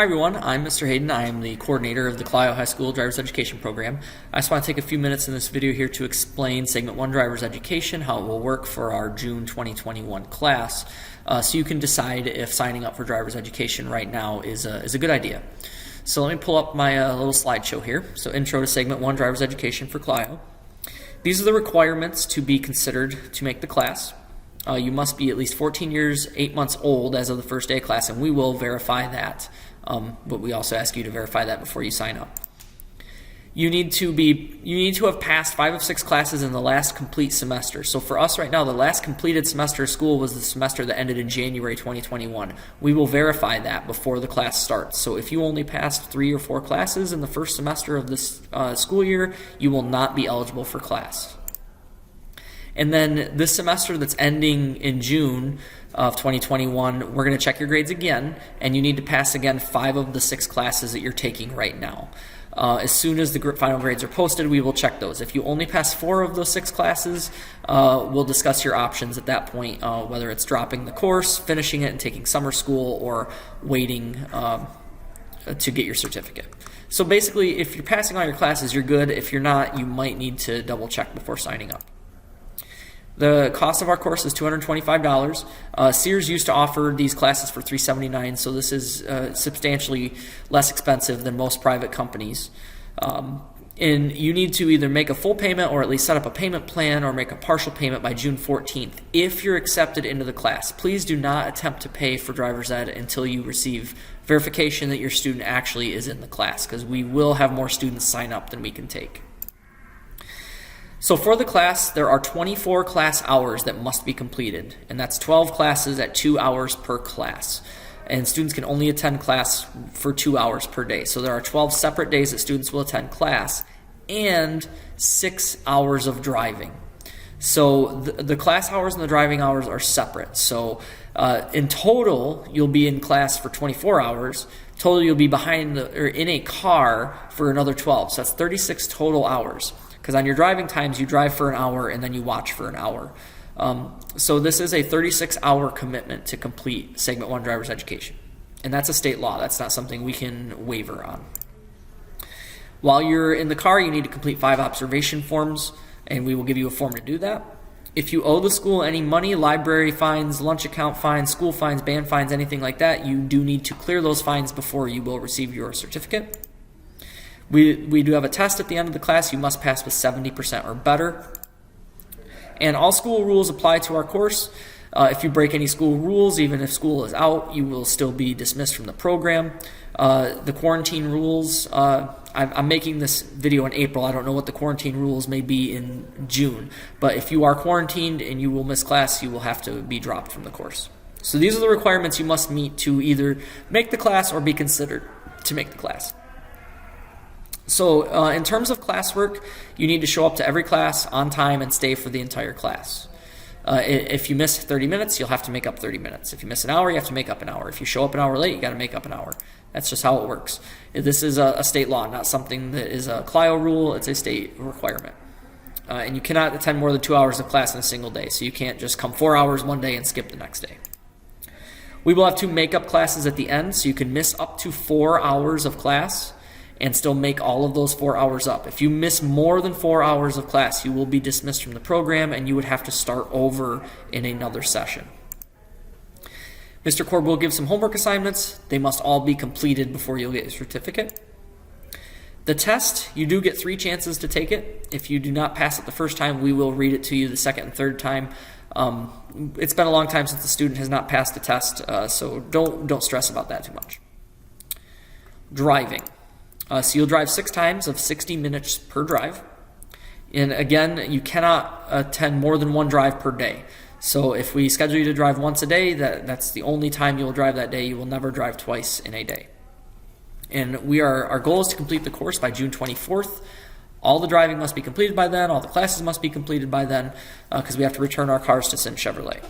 Hi everyone, I'm Mr. Hayden. I am the coordinator of the Clio High School Driver's Education Program. I just want to take a few minutes in this video here to explain Segment 1 Driver's Education, how it will work for our June 2021 class, so you can decide if signing up for Driver's Education right now is a good idea. So let me pull up my little slideshow here. So Intro to Segment 1 Driver's Education for Clio. These are the requirements to be considered to make the class. You must be at least 14 years, 8 months old as of the first day of class, and we will verify that. But we also ask you to verify that before you sign up. You need to have passed 5 of 6 classes in the last complete semester. So for us right now, the last completed semester of school was the semester that ended in January 2021. We will verify that before the class starts. So if you only passed 3 or 4 classes in the first semester of this school year, you will not be eligible for class. And then this semester that's ending in June of 2021, we're going to check your grades again, and you need to pass again 5 of the 6 classes that you're taking right now. As soon as the final grades are posted, we will check those. If you only pass 4 of those 6 classes, we'll discuss your options at that point, whether it's dropping the course, finishing it and taking summer school, or waiting to get your certificate. So basically, if you're passing all your classes, you're good. If you're not, you might need to double check before signing up. The cost of our course is $225. Sears used to offer these classes for $379, so this is substantially less expensive than most private companies. And you need to either make a full payment or at least set up a payment plan or make a partial payment by June 14th if you're accepted into the class. Please do not attempt to pay for driver's ed until you receive verification that your student actually is in the class, because we will have more students sign up than we can take. So for the class, there are 24 class hours that must be completed, and that's 12 classes at 2 hours per class. And students can only attend class for 2 hours per day. So there are 12 separate days that students will attend class and 6 hours of driving. So the class hours and the driving hours are separate. So in total, you'll be in class for 24 hours. Total, you'll be in a car for another 12. So that's 36 total hours. Because on your driving times, you drive for an hour and then you watch for an hour. So this is a 36-hour commitment to complete Segment 1 Driver's Education. And that's a state law. That's not something we can waiver on. While you're in the car, you need to complete 5 observation forms, and we will give you a form to do that. If you owe the school any money, library fines, lunch account fines, school fines, band fines, anything like that, you do need to clear those fines before you will receive your certificate. We do have a test at the end of the class. You must pass with 70% or better. And all school rules apply to our course. If you break any school rules, even if school is out, you will still be dismissed from the program. The quarantine rules, I'm making this video in April. I don't know what the quarantine rules may be in June. But if you are quarantined and you will miss class, you will have to be dropped from the course. So these are the requirements you must meet to either make the class or be considered to make the class. So in terms of classwork, you need to show up to every class on time and stay for the entire class. If you miss 30 minutes, you'll have to make up 30 minutes. If you miss an hour, you have to make up an hour. If you show up an hour late, you got to make up an hour. That's just how it works. This is a state law, not something that is a Clio rule. It's a state requirement. And you cannot attend more than 2 hours of class in a single day, so you can't just come 4 hours one day and skip the next day. We will have 2 makeup classes at the end, so you can miss up to 4 hours of class and still make all of those 4 hours up. If you miss more than 4 hours of class, you will be dismissed from the program and you would have to start over in another session. Mr. Korb will give some homework assignments. They must all be completed before you'll get your certificate. The test, you do get 3 chances to take it. If you do not pass it the first time, we will read it to you the second and third time. It's been a long time since the student has not passed the test, so don't stress about that too much. Driving. So you'll drive 6 times of 60 minutes per drive. And again, you cannot attend more than 1 drive per day. So if we schedule you to drive once a day, that's the only time you will drive that day. You will never drive twice in a day. And our goal is to complete the course by June 24th. All the driving must be completed by then. All the classes must be completed by then, because we have to return our cars to Sin Chevrolet.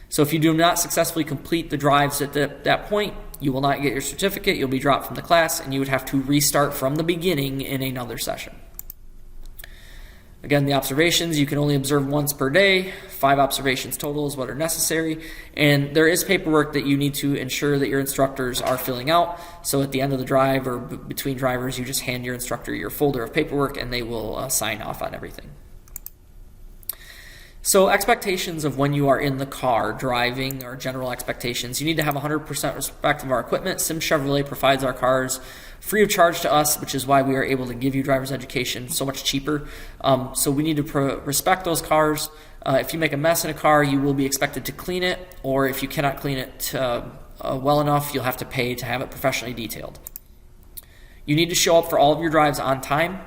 So if you do not successfully complete the drives at that point, you will not get your certificate, you'll be dropped from the class, and you would have to restart from the beginning in another session. Again, the observations, you can only observe once per day. 5 observations total is what are necessary. And there is paperwork that you need to ensure that your instructors are filling out. So at the end of the drive or between drivers, you just hand your instructor your folder of paperwork and they will sign off on everything. So expectations of when you are in the car driving or general expectations, you need to have 100% respect of our equipment. Sims Chevrolet provides our cars free of charge to us, which is why we are able to give you driver's education so much cheaper. So we need to respect those cars. If you make a mess in a car, you will be expected to clean it, or if you cannot clean it well enough, you'll have to pay to have it professionally detailed. You need to show up for all of your drives on time.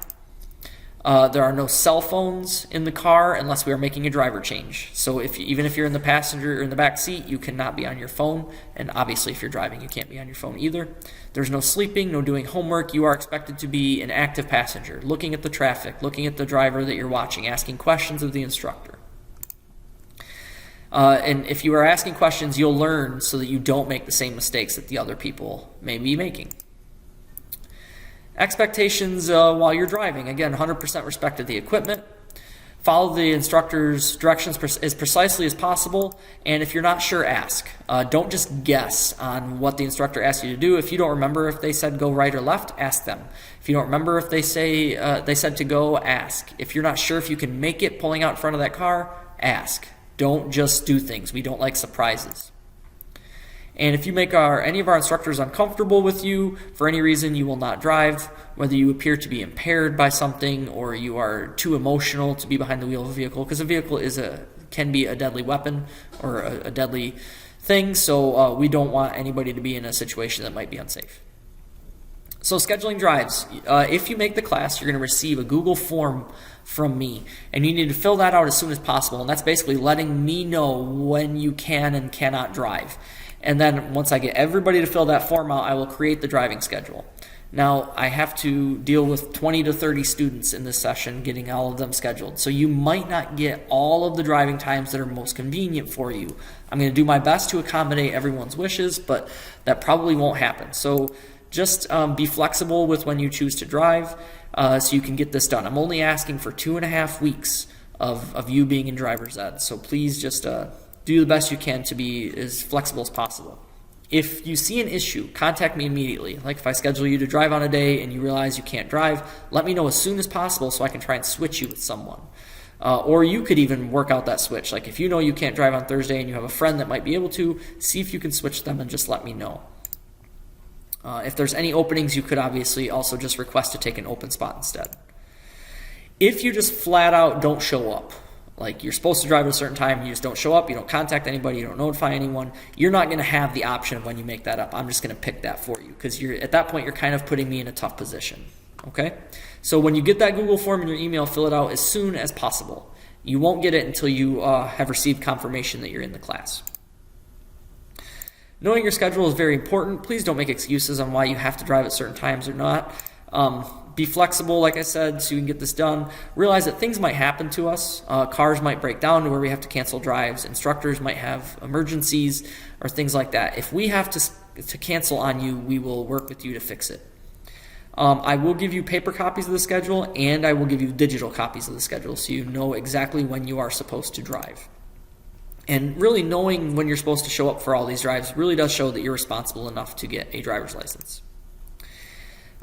There are no cell phones in the car unless we are making a driver change. So even if you're in the passenger or in the back seat, you cannot be on your phone. And obviously, if you're driving, you can't be on your phone either. There's no sleeping, no doing homework. You are expected to be an active passenger, looking at the traffic, looking at the driver that you're watching, asking questions of the instructor. And if you are asking questions, you'll learn so that you don't make the same mistakes that the other people may be making. Expectations while you're driving. Again, 100% respect of the equipment. Follow the instructor's directions as precisely as possible. And if you're not sure, ask. Don't just guess on what the instructor asks you to do. If you don't remember if they said go right or left, ask them. If you don't remember if they said to go, ask. If you're not sure if you can make it pulling out in front of that car, ask. Don't just do things. We don't like surprises. And if you make any of our instructors uncomfortable with you for any reason, you will not drive. Whether you appear to be impaired by something or you are too emotional to be behind the wheel of a vehicle, because a vehicle can be a deadly weapon or a deadly thing. So we don't want anybody to be in a situation that might be unsafe. So scheduling drives. If you make the class, you're going to receive a Google form from me, and you need to fill that out as soon as possible. And that's basically letting me know when you can and cannot drive. And then once I get everybody to fill that form out, I will create the driving schedule. Now, I have to deal with 20 to 30 students in this session, getting all of them scheduled. So you might not get all of the driving times that are most convenient for you. I'm going to do my best to accommodate everyone's wishes, but that probably won't happen. So just be flexible with when you choose to drive so you can get this done. I'm only asking for 2.5 weeks of you being in driver's ed. So please just do the best you can to be as flexible as possible. If you see an issue, contact me immediately. Like if I schedule you to drive on a day and you realize you can't drive, let me know as soon as possible so I can try and switch you with someone. Or you could even work out that switch. Like if you know you can't drive on Thursday and you have a friend that might be able to, see if you can switch them and just let me know. If there's any openings, you could obviously also just request to take an open spot instead. If you just flat out don't show up, like you're supposed to drive at a certain time, you just don't show up, you don't contact anybody, you don't notify anyone, you're not going to have the option of when you make that up. I'm just going to pick that for you because at that point you're kind of putting me in a tough position. Okay? So when you get that Google form in your email, fill it out as soon as possible. You won't get it until you have received confirmation that you're in the class. Knowing your schedule is very important. Please don't make excuses on why you have to drive at certain times or not. Be flexible, like I said, so you can get this done. Realize that things might happen to us. Cars might break down to where we have to cancel drives. Instructors might have emergencies or things like that. If we have to cancel on you, we will work with you to fix it. I will give you paper copies of the schedule, and I will give you digital copies of the schedule so you know exactly when you are supposed to drive. And really knowing when you're supposed to show up for all these drives really does show that you're responsible enough to get a driver's license.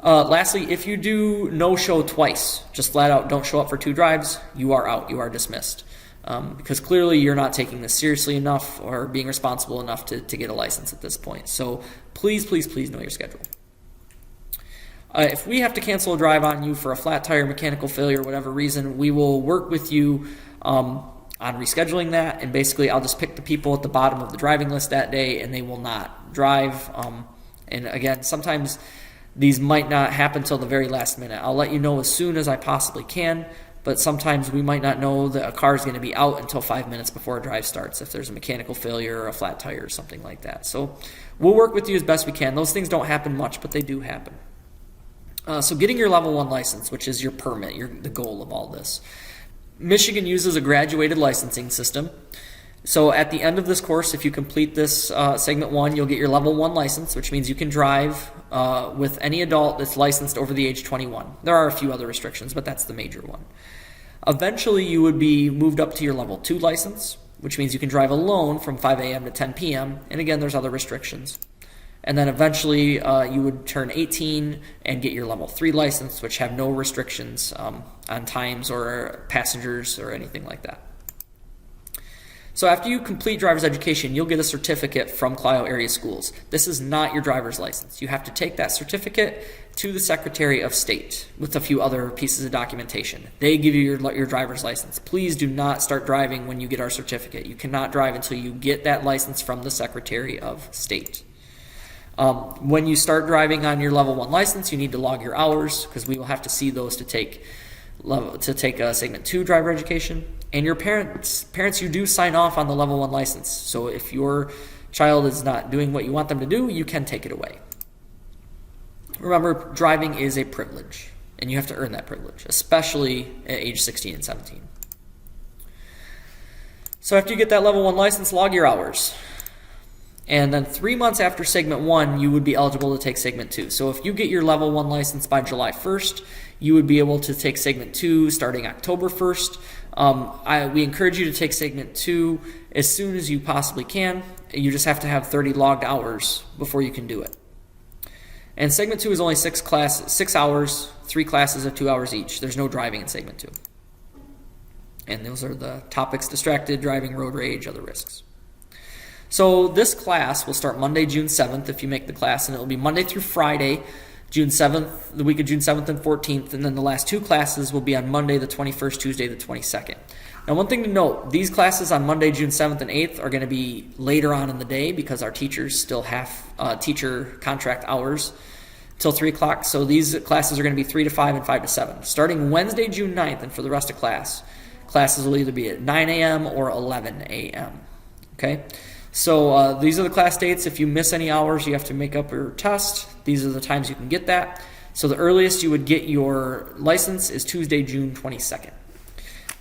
Lastly, if you do no-show twice, just flat out don't show up for 2 drives, you are out, you are dismissed. Because clearly you're not taking this seriously enough or being responsible enough to get a license at this point. So please, please, please know your schedule. If we have to cancel a drive on you for a flat tire, mechanical failure, whatever reason, we will work with you on rescheduling that. And basically I'll just pick the people at the bottom of the driving list that day and they will not drive. And again, sometimes these might not happen till the very last minute. I'll let you know as soon as I possibly can, but sometimes we might not know that a car is going to be out until 5 minutes before a drive starts if there's a mechanical failure or a flat tire or something like that. So we'll work with you as best we can. Those things don't happen much, but they do happen. So getting your level 1 license, which is your permit, the goal of all this. Michigan uses a graduated licensing system. So at the end of this course, if you complete this segment 1, you'll get your level 1 license, which means you can drive with any adult that's licensed over the age 21. There are a few other restrictions, but that's the major one. Eventually, you would be moved up to your level 2 license, which means you can drive alone from 5 a.m. to 10 p.m. And again, there's other restrictions. And then eventually you would turn 18 and get your level 3 license, which have no restrictions on times or passengers or anything like that. So after you complete driver's education, you'll get a certificate from Clio area schools. This is not your driver's license. You have to take that certificate to the Secretary of State with a few other pieces of documentation. They give you your driver's license. Please do not start driving when you get our certificate. You cannot drive until you get that license from the Secretary of State. When you start driving on your level 1 license, you need to log your hours because we will have to see those to take a segment 2 driver education. And your parents, you do sign off on the level 1 license. So if your child is not doing what you want them to do, you can take it away. Remember, driving is a privilege, and you have to earn that privilege, especially at age 16 and 17. So after you get that level 1 license, log your hours. And then 3 months after segment 1, you would be eligible to take segment 2. So if you get your level 1 license by July 1st, you would be able to take segment 2 starting October 1st. We encourage you to take segment 2 as soon as you possibly can. You just have to have 30 logged hours before you can do it. And segment 2 is only 6 hours, 3 classes of 2 hours each. There's no driving in segment 2. And those are the topics: distracted driving, road rage, other risks. So this class will start Monday, June 7th if you make the class, and it will be Monday through Friday, June 7th, the week of June 7th and 14th, and then the last 2 classes will be on Monday the 21st, Tuesday the 22nd. Now, one thing to note, these classes on Monday, June 7th and 8th are going to be later on in the day because our teachers still have teacher contract hours till 3 o'clock. So these classes are going to be 3 to 5 and 5 to 7. Starting Wednesday, June 9th, and for the rest of classes will either be at 9 a.m. or 11 a.m. Okay? So these are the class dates. If you miss any hours, you have to make up your test. These are the times you can get that. So the earliest you would get your license is Tuesday, June 22nd.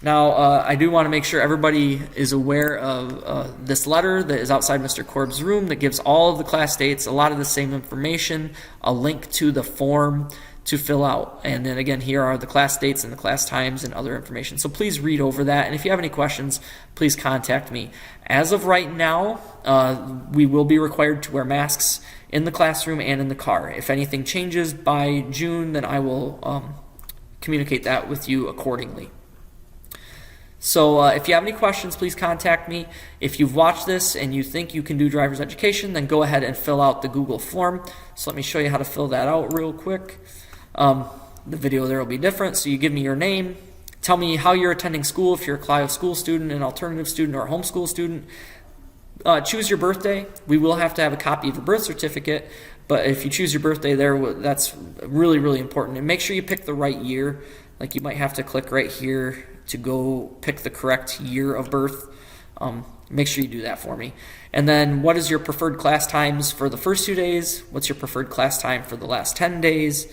Now, I do want to make sure everybody is aware of this letter that is outside Mr. Korb's room that gives all of the class dates, a lot of the same information, a link to the form to fill out. And then again, here are the class dates and the class times and other information. So please read over that. And if you have any questions, please contact me. As of right now, we will be required to wear masks in the classroom and in the car. If anything changes by June, then I will communicate that with you accordingly. So if you have any questions, please contact me. If you've watched this and you think you can do driver's education, then go ahead and fill out the Google form. So let me show you how to fill that out real quick. The video there will be different. So you give me your name, tell me how you're attending school, if you're a Clio school student, an alternative student, or a homeschool student. Choose your birthday. We will have to have a copy of your birth certificate, but if you choose your birthday there, that's really, really important. And make sure you pick the right year. Like, you might have to click right here to go pick the correct year of birth. Make sure you do that for me. And then, what is your preferred class times for the first 2 days? What's your preferred class time for the last 10 days?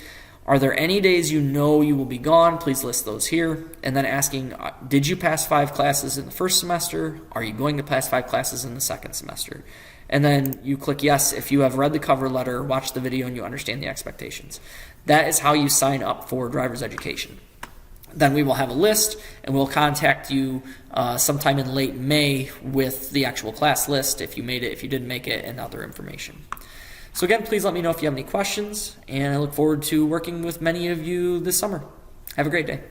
Are there any days you know you will be gone? Please list those here. And then asking, did you pass 5 classes in the first semester? Are you going to pass 5 classes in the second semester? And then you click yes if you have read the cover letter, watched the video, and you understand the expectations. That is how you sign up for driver's education. Then we will have a list, and we'll contact you sometime in late May with the actual class list, if you made it, if you didn't make it, and other information. So again, please let me know if you have any questions, and I look forward to working with many of you this summer. Have a great day.